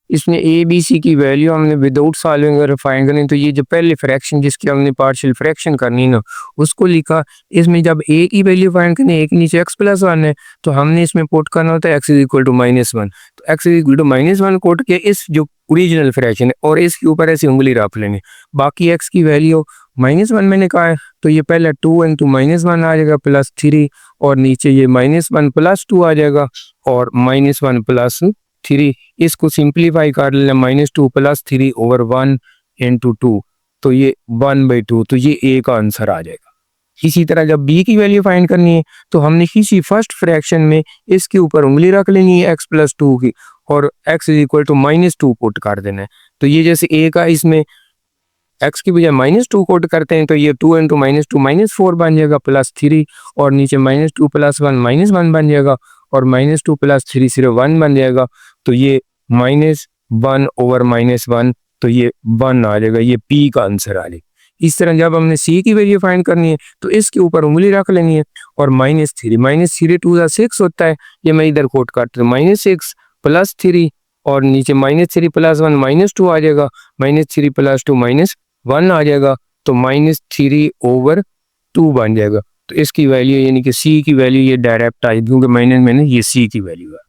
इसमें A B C की value हमने विदाउट सॉल्विंग अगर फाइंड करनी, तो ये जो पहले फ्रैक्शन जिसकी हमने पार्शियल फ्रैक्शन करनी ना उसको लिखा। इसमें जब ए की वैल्यू फाइंड करनी है, ए के नीचे एक्स प्लस वन है, तो हमने इसमें पुट करना होता है एक्स इज इक्वल टू -1। तो एक्स इज इक्वल टू -1 कोट के इस जो ओरिजिनल फ्रैक्शन है और इसके ऊपर ऐसी उंगली रख लेंगे। बाकी एक्स की वैल्यू -1 मैंने कहा है, तो ये पहले 2 इंटू -1 आ जाएगा प्लस 3, और नीचे ये -1 प्लस 2 आ जाएगा और -1 प्लस 3। इसको सिंप्लीफाई कर लेना, -2 प्लस 3 ओवर 1 इंटू 2, तो ये 1/2, तो ये ए का आंसर आ जाएगा। इसी तरह जब बी की वैल्यू फाइंड करनी है, तो हमने किसी फर्स्ट फ्रैक्शन में इसके ऊपर उंगली रख लेनी है x+2 की, और x is equal to -2 put कर देना है। तो ये जैसे ए का इसमें x की बजाय -2 कोट करते हैं, तो ये 2 इंटू -2 -4 बन जाएगा प्लस 3, और नीचे -2 प्लस 1 -1 बन जाएगा, और -2 प्लस 3 सिर्फ 1 बन जाएगा। तो ये -1 ओवर -1, तो ये 1 आ जाएगा, ये p का आंसर आ जाएगा। इस तरह जब हमने c की वैल्यू फाइंड करनी है, तो इसके ऊपर उंगली रख लेनी है, और -3 2 6 होता है, ये मैं इधर कोट करता हूँ, -6 प्लस 3, और नीचे -3 प्लस 1 -2 आ जाएगा, -3 प्लस 2 -1 आ जाएगा, तो -3 ओवर 2 बन जाएगा। तो इसकी वैल्यू यानी कि c की वैल्यू ये डायरेक्ट आई, क्योंकि मैंने ये c की वैल्यू है।